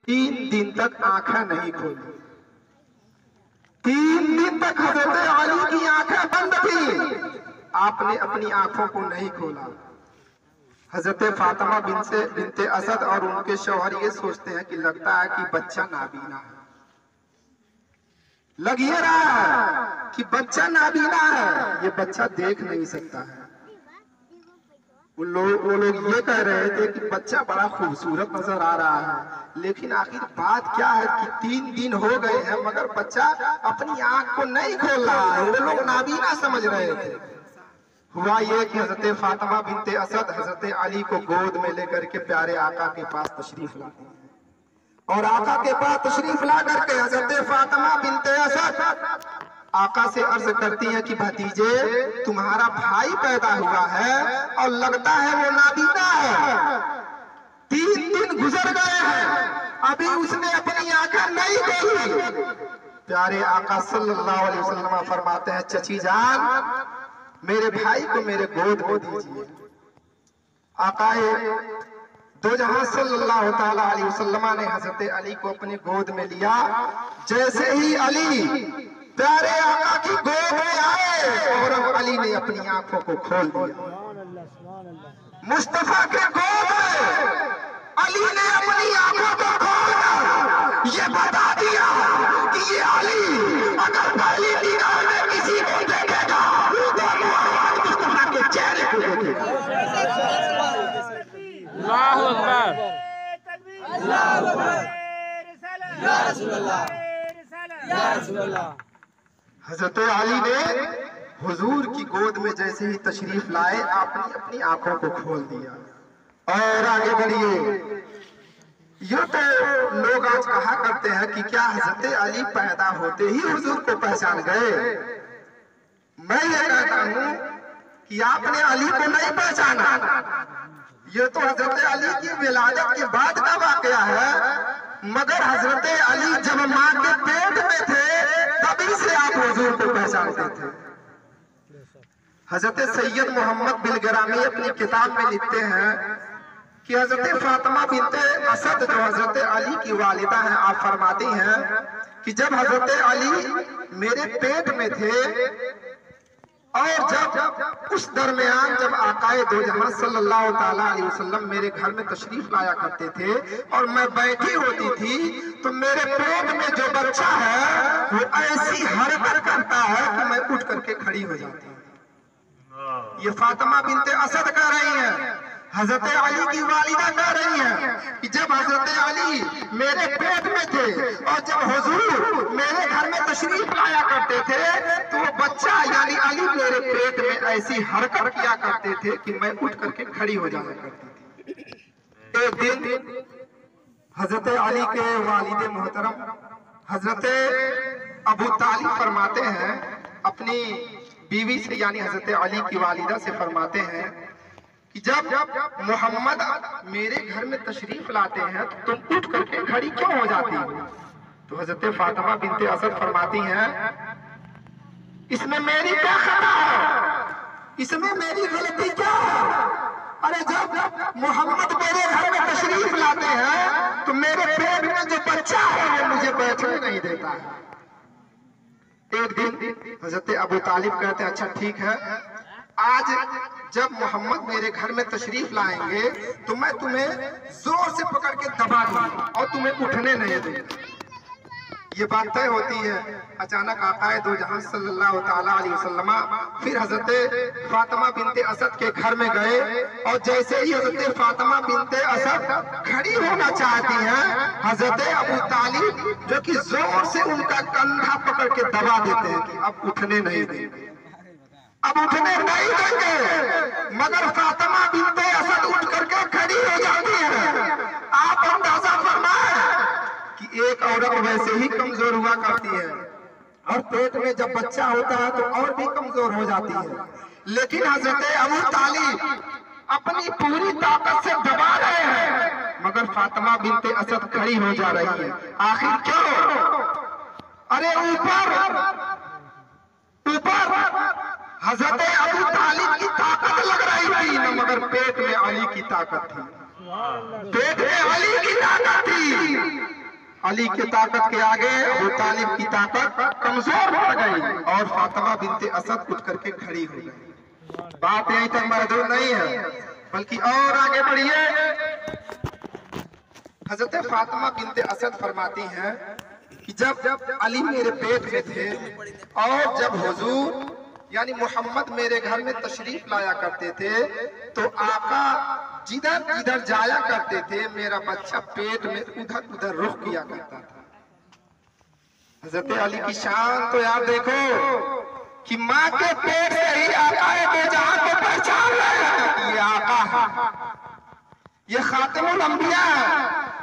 3 दिन तक आंखें नहीं खोली। 3 दिन तक हजरत अली की आंखें बंद थी, आपने अपनी आंखों को नहीं खोला। हजरत फातिमा बिनते असद और उनके शौहर ये सोचते हैं कि लगता है कि बच्चा नाबीना है, लग ये रहा है कि बच्चा नाबीना है, ये बच्चा देख नहीं सकता है। वो लोग ये कह रहे थे कि बच्चा बड़ा खूबसूरत नजर आ रहा है, लेकिन आखिर बात क्या है कि 3 दिन हो गए हैं मगर बच्चा अपनी आंख को नहीं खोल रहा है। वो लोग नाबीना समझ रहे थे। हुआ ये कि हजरत फातिमा बिनते असद हजरत अली को गोद में लेकर के प्यारे आका के पास तशरीफ लाती हैं, और आका के पास तशरीफ ला करके हजरत फातिमा बिनते असद आका से अर्ज करती हैं कि भतीजे, तुम्हारा भाई पैदा हुआ है और लगता है वो नाबीना है। 3 दिन गुजर गए हैं, अभी उसने अपनी आंखें नहीं खोली। प्यारे आका सल्लल्लाहु अलैहि वसल्लम फरमाते हैं, चची जान, मेरे भाई को मेरे गोद में दीजिए। आकाए दो जहां सल्लल्लाहु ताला अलैहि वसल्लम ने हजरत अली को अपने गोद में लिया। जैसे ही अली प्यारे आका की गोद में आए और अली ने अपनी आंखों को खोल दिया। मुस्तफा के गोद में अली ने अपनी आंखों को खोल ये बता दिया कि ये अली अगर पहली दीदार में किसी को देखेगा तो मुस्तफा के चेहरे को देखेगा। अल्लाहु अकबर, अल्लाहु अकबर, या रसूल अल्लाह, या रसूल अल्लाह। हजरत अली ने हुजूर की गोद में जैसे ही तशरीफ लाए, आपने अपनी आंखों को खोल दिया। और आगे बढ़िए, ये तो लोग आज कहा करते हैं कि क्या हजरत अली पैदा होते ही हुजूर को पहचान गए। मैं ये कहता हूँ कि आपने अली को नहीं पहचाना, ये तो हजरत अली की विलादत के बाद का वाकया है। मगर हजरत अली जब माँ के पेट में थे तभी से आप हुजूर को पहचानते थे। हजरत सैयद मोहम्मद बिलग्रामी अपनी किताब में लिखते हैं कि हजरत फातिमा बिनते असद जो हजरत अली की वालिदा हैं, आप फरमाती हैं कि जब हजरत अली मेरे पेट में थे और जब उस दरमियान जब आकाए दो जहां सल्लल्लाहु ताला अलैहि वसल्लम मेरे घर में तशरीफ लाया करते थे और मैं बैठी होती थी तो मेरे पेट में जो बच्चा है वो ऐसी हरकत करता है कि मैं उठ करके खड़ी हो जाती हूँ। ये फातिमा बिनते असद कह रही हैं, हजरत अली की वालिदा कह रही हैं कि जब हजरत अली मेरे पेट में थे और जब हुजूर मेरे घर में तशरीफ लाया करते थे तो वो बच्चा यानी अली मेरे पेट में ऐसी हरकत किया करते थे कि मैं उठ करके खड़ी हो जाया करती थी। एक दिन हजरत अली के वालिद मोहतरम हजरत अबू तालिब फरमाते हैं अपनी बीवी से यानी हजरत अली की वालिदा से फरमाते हैं कि जब मोहम्मद मेरे घर में तशरीफ लाते हैं तो तुम उठ करके खड़ी क्यों हो जाती हो। तो हजरत फातिमा बिनते असद फरमाती हैं, इसमें मेरी क्या खता है, इसमें मेरी गलती क्या है। अरे जब मोहम्मद मेरे घर में तशरीफ लाते हैं तो मेरे पेट में जो बच्चा है वो मुझे बैठने नहीं देता है। एक दिन हजरत अबू तालिब कहते हैं, अच्छा ठीक है, आज जब मोहम्मद मेरे घर में तशरीफ लाएंगे तो मैं तुम्हें जोर से पकड़ के दबा दूंगा और तुम्हें उठने नहीं दूंगा। ये बात तय होती है। अचानक आकाए दो जहां सल्लल्लाहु ताला अलैहि वसल्लम फिर हजरत फातिमा बिनते असद के घर में गए और जैसे ही हजरत फातिमा बिनते असद खड़ी होना चाहती हैं, हजरत अबू तालिब जो कि जोर से उनका कंधा पकड़ के दबा देते हैं कि अब उठने नहीं देंगे, अब उठने नहीं देंगे। मगर फातिमा बिनते असद उठ करके खड़ी हो जाती है। आप अंदाजा फरमाएं कि एक औरत वैसे ही कमजोर हुआ करती है और पेट में जब बच्चा होता है तो और भी कमजोर हो जाती है। लेकिन हजरत अबू तालिब अपनी पूरी ताकत से दबा रहे हैं मगर फातिमा बिनते असद खड़ी हो जा रही है। आखिर क्यों? अरे ऊपर हजरत अबू तालिब की ताकत लग रही थी न मगर पेट में अली की ताकत थी। पेट में अली की ताकत थी। अली की ताकत के आगे अबू तालिब की ताकत कमजोर पड़ गई और फातिमा बिनते असद उठ करके खड़ी हो गई। बात यहीं तक महदूद नहीं है, बल्कि और आगे बढ़िए। हजरत फातिमा बिनते असद फरमाती हैं कि जब अली मेरे पेट में थे और जब हुजूर यानी मोहम्मद मेरे घर में तशरीफ लाया करते थे तो आका जिधर जिधर जाया करते थे मेरा बच्चा पेट में उधर उधर रुख किया करता था। हजरत अली की शान तो यार देखो कि माँ के पेट से ही आका दो जहां को पहचान रहे हैं कि ये आका है, ये खातिमुल अंबिया है,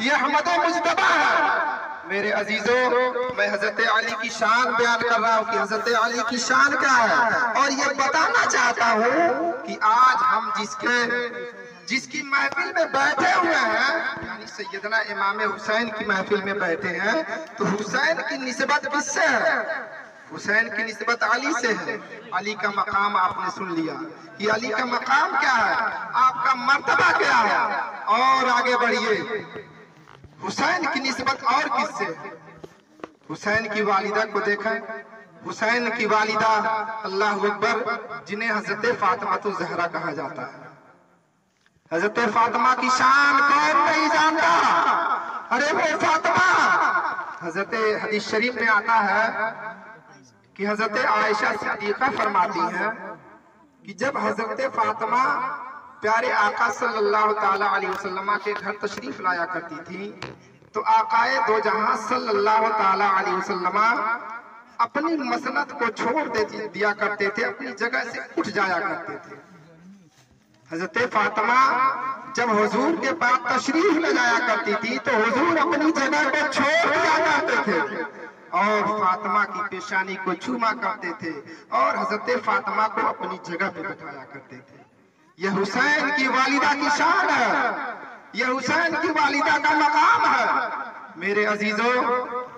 ये अहमद मुज्तबा है। मेरे अजीजों, मैं हजरत अली की शान बयान कर रहा हूँ कि हजरत अली की शान क्या है, और ये बताना चाहता हूँ कि आज हम जिसकी महफिल में बैठे हुए हैं यानी सैयदना इमाम हुसैन की महफिल में बैठे हैं, तो हुसैन की निस्बत किससे है? हुसैन की निस्बत अली से है। अली का मकाम आपने सुन लिया कि अली का मकाम क्या है, आपका मर्तबा क्या है। और आगे बढ़िए, हुसैन की निस्बत और किससे? हुसैन की वालिदा को देखा, हुसैन की वालिदा अल्लाह अकबर, जिन्हें हजरत फातिमा तो ज़हरा कहा जाता है। हजरत फातिमा की शान कौन नहीं जानता? अरे वो फातिमा, हजरत हदीस शरीफ में आता है कि हजरत आयशा सिद्दीक़ा फरमाती हैं कि जब हजरत फातिमा प्यारे आका सल्लल्लाहु ताला अलैहि वसल्लम के घर तशरीफ लाया करती थी तो आकाए दो जहां सल्लल्लाहु ताला अलैहि वसल्लम अपनी मसनद को छोड़ दिया करते थे, अपनी जगह से उठ जाया करते थे। हजरत फातिमा जब हुजूर के पास तशरीफ ले जाया करती थी तो हुजूर अपनी जगह को छोड़ दिया करते थे और फातिमा की पेशानी को चूमा करते थे और हजरत फातिमा को अपनी जगह पे बैठाया करते थे। यह हुसैन की वालिदा की शान है, यह हुसैन की वालिदा का मकाम है। मेरे अजीजों,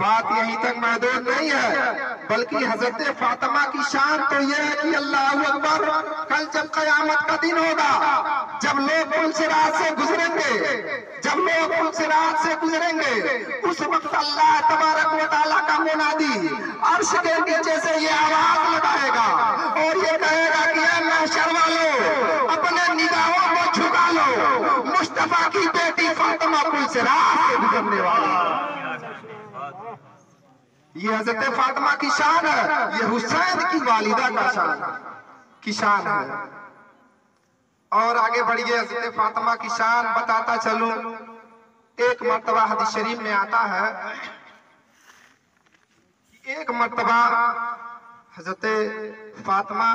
बात यहीं तक महदूद नहीं है, बल्कि हजरत फातिमा की शान तो यह है कि अल्लाह अकबर, कल जब कयामत का दिन होगा, जब लोग पुलसिरात से गुजरेंगे, जब लोग पुलसिरात से गुजरेंगे, उस वक्त अल्लाह तबारक व तआला का मुनादी अर्श के नीचे से ये आवाज लगाएगा और ये कहेगा कि ऐ महशर वालों, अपने निगाहों को झुका लो, मुस्तफा की बेटी फातिमा पुलसिरात से गुजरने वाली। ये हजरत फातिमा की शान है, ये हुसैन की वालिदा की शान है। और आगे बढ़िए, हजरत फातिमा की शान बताता चलूं। एक मर्तबा हदीस शरीफ में आता है, एक मर्तबा हजरत फातिमा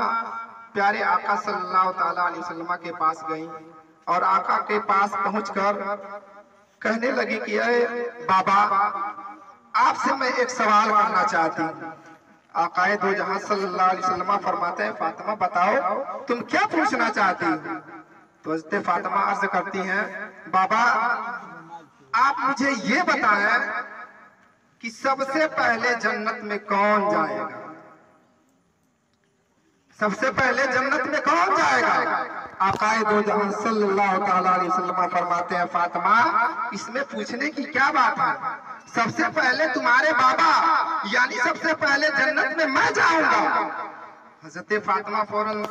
प्यारे आका सल्लल्लाहु ताला अलैहि वसल्लम के पास गई और आका के पास पहुंचकर कहने लगी कि अरे बाबा, आपसे मैं एक सवाल करना चाहती हूँ। आकाए दो जहां सल्लल्लाहु अलैहि वसल्लम फरमाते हैं, फातिमा बताओ तुम क्या पूछना चाहती हो? तो हज़रत फातिमा अर्ज करती हैं, बाबा आप मुझे ये बताएं कि सबसे पहले जन्नत में कौन जाएगा? सबसे पहले जन्नत में कौन जाएगा? आकाए दो जहां सल्लल्लाहु ताला अलैहि वसल्लम फरमाते हैं, फातिमा इसमें पूछने की क्या बात है? सबसे पहले तुम्हारे बाबा, यानी सबसे पहले जन्नत में मैं जाऊंगा। हजरत फातिमा फौरन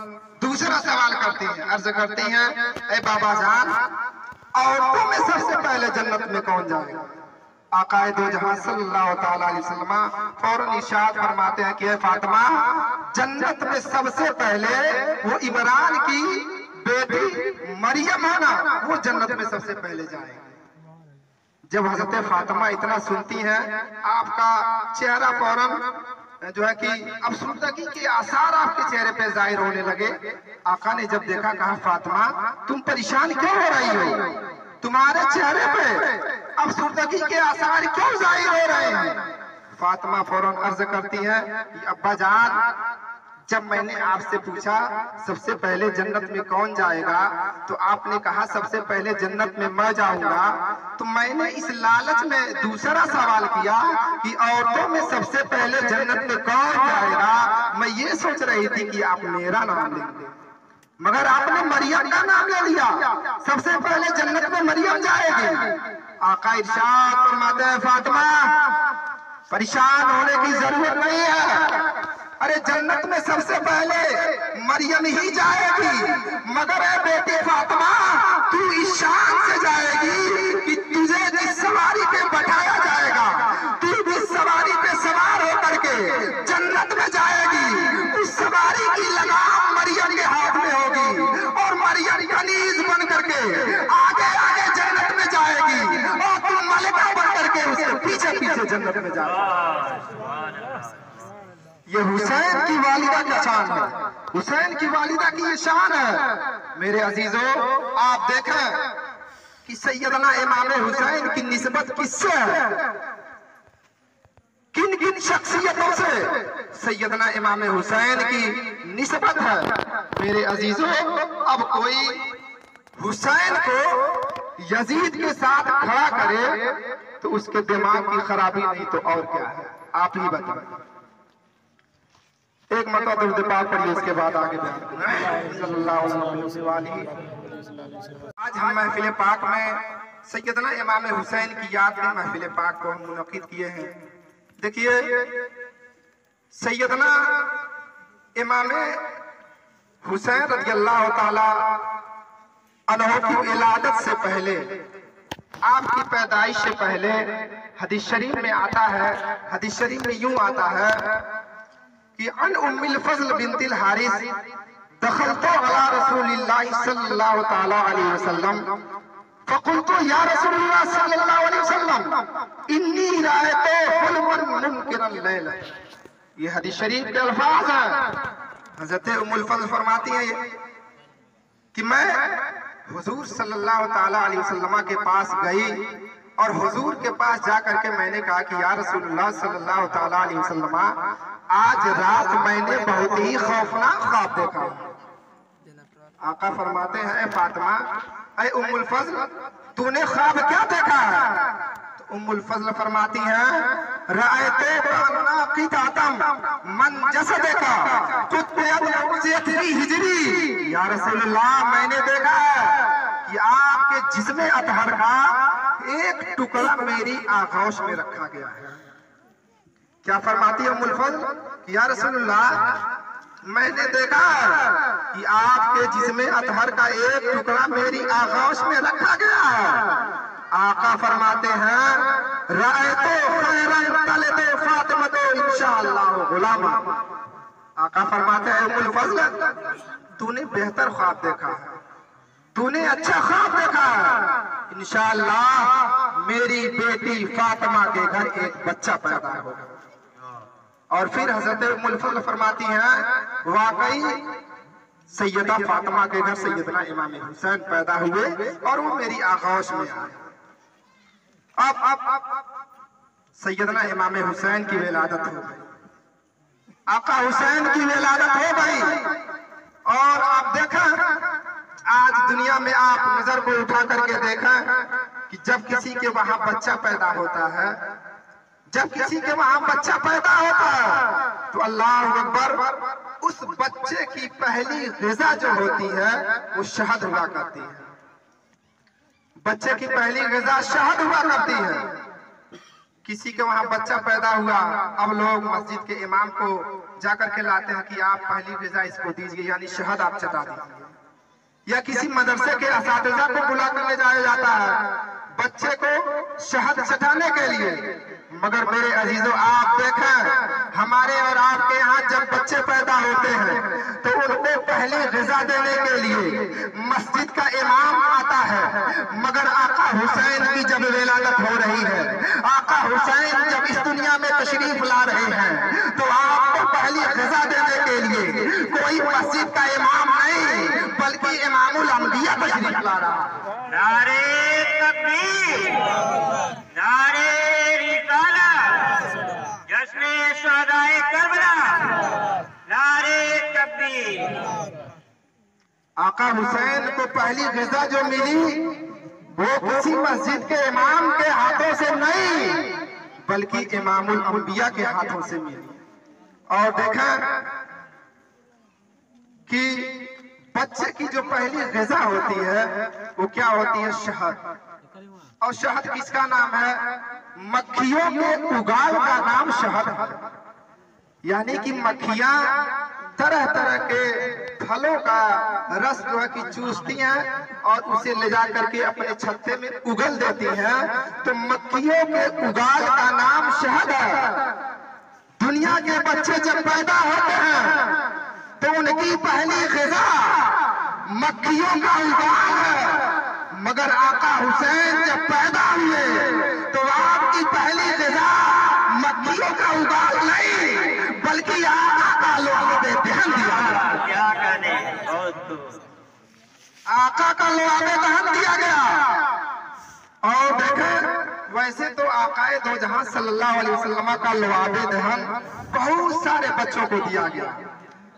दूसरा सवाल करती हैं, अर्ज करती हैं, ए बाबा जान, औरतों में सबसे पहले जन्नत में कौन जाएगा? आकाए दो जहां सल्लल्लाहु ताला अलैहि वसल्लम फौरन इरशाद फरमाते हैं कि फातिमा, जन्नत में सबसे पहले वो इमरान की बेटी मरियम है ना, वो जन्नत में सबसे पहले जाएगी। जब हजरत फातिमा इतना सुनती हैं, आपका चेहरा फौरन जो है कि अब सुर्दगी के आसार आपके चेहरे पे जाहिर होने लगे। आका ने जब देखा, कहा फातिमा तुम परेशान क्यों हो रही हो? तुम्हारे चेहरे पे अब सुर्दगी के आसार क्यों जाहिर हो रहे हैं? फातिमा फौरन अर्ज करती है, अब्बा जान, जब मैंने आपसे पूछा सबसे पहले जन्नत में कौन जाएगा तो आपने कहा सबसे पहले जन्नत में मैं जाऊंगा, तो मैंने इस लालच में दूसरा सवाल किया कि औरतों में सबसे पहले जन्नत में कौन जाएगा। मैं ये सोच रही थी कि आप मेरा नाम लेंगे, मगर आपने मरियम का नाम ले लिया। सबसे पहले जन्नत में मरियम जाएगी। आका इरशाद फरमाते हैं, फातिमा परेशान होने की जरूरत नहीं है। अरे जन्नत में सबसे पहले मरियम ही जाएगी, मगर ए बेटी फातिमा तू इस शान से जाएगी कि तुझे जिस सवारी पे बैठाया जाएगा, तू जिस सवारी पे सवार होकर के जन्नत में जाएगी, उस सवारी की लगाम मरियम के हाथ में होगी और मरियम कनीज बन करके आगे आगे जन्नत में जाएगी और तू मलिका बन करके उसके पीछे पीछे जन्नत में जाएगी। ये हुसैन की वालिदा का शान है, हुसैन की वालिदा की ये शान है। मेरे अजीजों, आप देखें कि सैयदना इमाम हुसैन की निस्बत किससे है, किन किन शख्सियतों से सैयदना इमाम हुसैन की निस्बत है। मेरे अजीजों, अब कोई हुसैन को यजीद के साथ खड़ा करे तो उसके दिमाग की खराबी नहीं तो और क्या है, आप ही बताएं। एक मरतबा दुरूद पाक पढ़िए, उसके बाद आगे सल्लल्लाहु अलैहि वसल्लम। आज हम महफिल पाक में सैयदना इमाम हुसैन की याद में महफिल पाक को हम मुनक़िद किए हैं। देखिए, सैयदना इमाम हुसैन रज़ियल्लाहु ताला अन्हु की विलादत से पहले, आपकी पैदाइश से पहले हदीस शरीफ में आता है, हदीस शरीफ में यूं आता है कि अन उम्मिल फज़ल बिन्तिल हारिस दखलतु अला रसूलिल्लाह सल्लल्लाहु ताला अलैहि वसल्लम फकुलतु या रसूलल्लाह सल्लल्लाहु अलैहि वसल्लम इन्नी रायतु हुल्मन मुनकिरन लैला। ये हदीस शरीफ के अल्फाज हैं। हज़रत उम्मुल फज़ल फरमाती हैं कि मैं हुजूर सल्लल्लाहु ताला अलैहि वसल्लम के पास गई और हुजूर के पास जाकर के मैंने कहा कि या रसूलुल्लाह सल्लल्लाहु ताला अलैहि वसल्लम, आज रात मैंने बहुत ही खौफनाक ख्वाब देखा। आका फरमाते हैं, फातिमा ऐ उम्मुल फज़ल, तूने ख्वाब क्या देखा है? तो उम्मुल फज़ल फरमाती हैं, रायते मन जसदे का हिजरी। या रसूलुल्लाह, मैंने देखा है कि आपके जिस्म अतहर का एक टुकड़ा मेरी आगोश में रखा गया है। क्या फरमाती है उम्मुल फज़ल? या रसूलुल्लाह, मैंने देखा कि आपके जिस्म अतहर का एक टुकड़ा मेरी आगोश में रखा गया है। आका फरमाते हैं, रायतो खैरन तलतो फातिमतो इंशाअल्लाह गुलामा। आका फरमाते हैं, उम्मुल फज़ल, तूने बेहतर ख्वाब देखा है, तूने अच्छा ख्वाब देखा है। इंशाअल्लाह मेरी बेटी फातिमा के घर एक बच्चा पैदा होगा। और फिर हज़रत उम्मुल फज़ल फरमाती हैं, वाकई सैयदा फातिमा के घर सैयदना इमाम हुसैन पैदा हुए और वो मेरी आगोश में आए। अब सैयदना इमाम हुसैन की विलादत हो गई, आका हुसैन की विलादत हो गई। और आप देखें, आज दुनिया में आप नजर को उठा करके देखें कि जब किसी के वहां बच्चा पैदा होता है, जब किसी के वहां बच्चा पैदा होता है तो अल्लाह अकबर, उस बच्चे की पहली ग़िज़ा जो होती है वो शहद हुआ करती है। बच्चे की पहली ग़िज़ा शहद हुआ करती है। किसी के वहां बच्चा पैदा हुआ, अब लोग मस्जिद के इमाम को जाकर के लाते हैं कि आप पहली ग़िज़ा इसको दीजिए, यानी शहद आप चटा दीजिए। या किसी मदरसे के असातिज़ा को बुला कर ले जाया जाता है बच्चे को शहद चटाने के लिए। मगर मेरे अजीजों, आप देखें, हमारे और आपके यहाँ जब बच्चे पैदा होते हैं तो उनको पहले ग़िज़ा देने के लिए मस्जिद का इमाम आता है। मगर आका हुसैन की जब विलादत हो रही है, आका हुसैन जब इस दुनिया में तशरीफ ला रहे हैं, तो आपको पहली ग़िज़ा देने के लिए कोई मस्जिद का इमाम नहीं बल्कि इमामुल अंबिया तशरीफ ला रहा है। नारे तकबीर, नारे रिसालत, जश्न शुहदाए करबला, नारे तकबीर। आका हुसैन को पहली ग़िज़ा जो मिली वो किसी मस्जिद के इमाम के हाथों से नहीं बल्कि इमामुल अंबिया के हाथों से मिली। और देखा कि बच्चे की जो पहली ग़िज़ा होती है वो क्या होती है? शहद। और शहद किसका नाम है? मक्खियों के उगाल का नाम शहद है। यानी कि मक्खियां तरह तरह के फलों का रस जो है कि चूसती हैं और उसे ले जा करके अपने छत्ते में उगल देती हैं। तो मक्खियों के उगाल का नाम शहद है। दुनिया के बच्चे जब पैदा होते हैं तो उनकी पहली ग़िज़ा मक्खियों का उगाल है। मगर आका हुसैन जब पैदा हुए तो आपकी पहली ग़िज़ा मक्खियों का उगाल नहीं बल्कि आका का लुआबे दहन दिया। क्या कहने, आका का लुआबे दहन दिया गया। और देखें, वैसे तो आकाए दो जहां सल्लल्लाहु अलैहि वसल्लम का लुआबे दहन बहुत सारे बच्चों को दिया गया,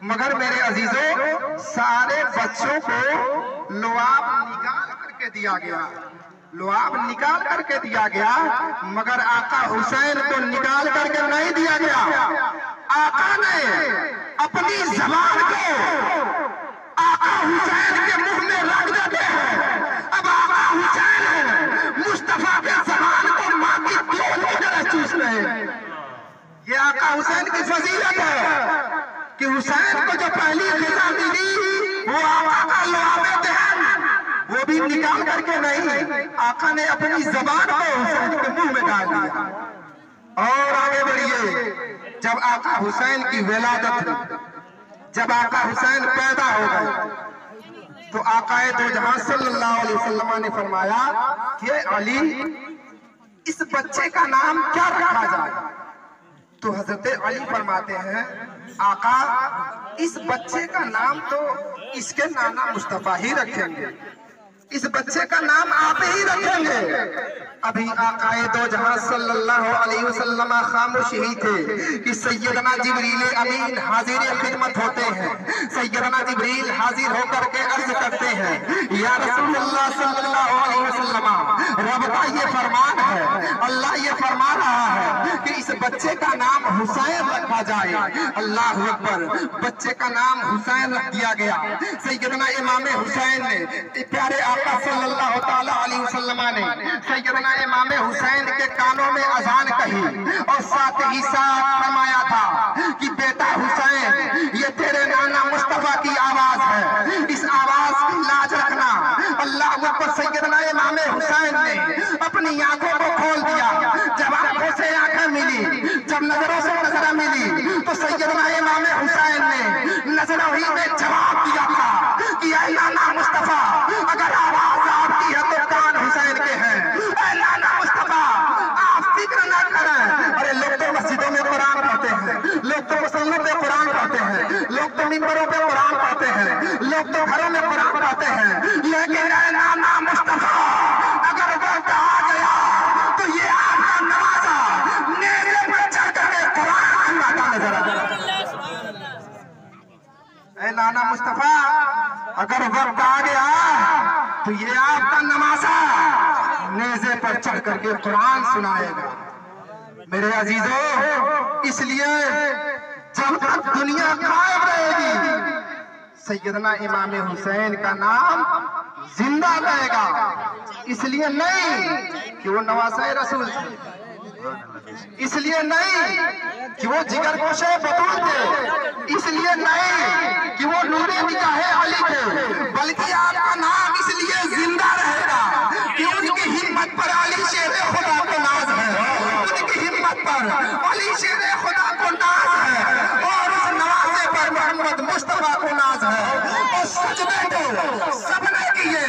मगर मेरे अजीजों सारे बच्चों को लुआब निकाल करके दिया गया। लुआब निकाल करके दिया गया, मगर आका हुसैन को निकाल करके नहीं दिया गया। आका ने अपनी ज़बान को आका हुसैन के मुंह में रख देते हैं। अब आका हुसैन मुस्तफा के ज़बान को मां की दूध की तरह चूस रहे हैं। ये आका हुसैन की फजीलत है कि हुसैन को जो पहली ग़िज़ा मिली वो आका का लुआबे दहन, वो भी निकाल करके नहीं, आका ने अपनी ज़बान को हुसैन के मुंह में डाल दिया। और आगे बढ़िए, जब आका हुसैन की विलादत हुई, जब आका हुसैन पैदा हो गए तो आकाए दो जहां सल्लल्लाहु अलैहि वसल्लम ने फरमाया कि अली, इस बच्चे का नाम क्या रखा जाए? तो हजरत अली फरमाते हैं, आका इस बच्चे का नाम तो इसके नाना मुस्तफा ही रखेंगे, इस बच्चे का नाम आप ही रखेंगे। अभी आकाए दो जहां सल्लल्लाहु अलैहि वसल्लम खामोश ही थे कि सैयदना जिब्रील अमीन हाजिर खिदमत होते हैं। सैयदना जिब्रील हाजिर होकर के अर्ज करते हैं, या रसूलुल्लाह सल्लल्लाहु अलैहि वसल्लम, रब का ये फरमान है, अल्लाह ये फरमा रहा है कि इस बच्चे का नाम हुसैन रखा जाए। अल्लाह अकबर, बच्चे का नाम हुसैन रख दिया गया। सैयदना इमाम हुसैन ने, प्यारे आका सल्लल्लाहु ताला अलैहि वसल्लम ने सैयदना इमाम हुसैन के कानों में अजान कही और साथ ही साथ फरमाया था कि बेटा हुसैन, ये तेरे नाना मुस्तफा की आवाज है, इस आवाज की लाज रखना। अल्लाह अकबर। सैयदना इमाम हुसैन ने अपनी आंखों को खोल दिया। जब आंखों से आंखें मिली, जब नजरों से नजर मिली, तो सैयदना इमाम हुसैन ने नजरों ही में जवाब दिया था कि ऐ नाना मुस्तफा, अगर आवाज आपकी है तो कान हुसैन के हैं। ऐ नाना मुस्तफा, आप फिक्र न करें। अरे लोग तो मस्जिदों में कुरान पढ़ते हैं, लोग तो मसल्लों पे कुरान पढ़ते हैं, लोग तो मिंबरों पे कुरान पढ़ते हैं, लोग तो घरों में कुरान पढ़ते हैं, लेकिन ऐ नाना मुस्तफा, अगर वक्त आ गया तो ये आपका नवाजा नेज़े पर चढ़ करके कुरान सुनाता नजर आएगा। ऐ नाना मुस्तफा, अगर वक्त आ गया तो ये आपका नमाजा नेज़े पर चढ़ करके कुरान सुनाएगा। मेरे अजीजों, इसलिए जब तक दुनिया कायम रहेगी, सैयदना इमाम हुसैन का नाम जिंदा रहेगा। इसलिए नहीं कि वो नवासे रसूल थे, इसलिए नहीं कि वो जिगर गोशे बतूल थे, इसलिए नहीं कि वो नूरे निगाहे अली थे, बल्कि आपका नाम इसलिए जिंदा रहेगा कि उनकी हिम्मत पर अली शेर खुदा को नाज है, उनकी हिम्मत पर अली शेर खुदा को नाज है, और उस नवासे पर मोहम्मद मुस्तफा को नाज है। और सजदे तो सबने किए,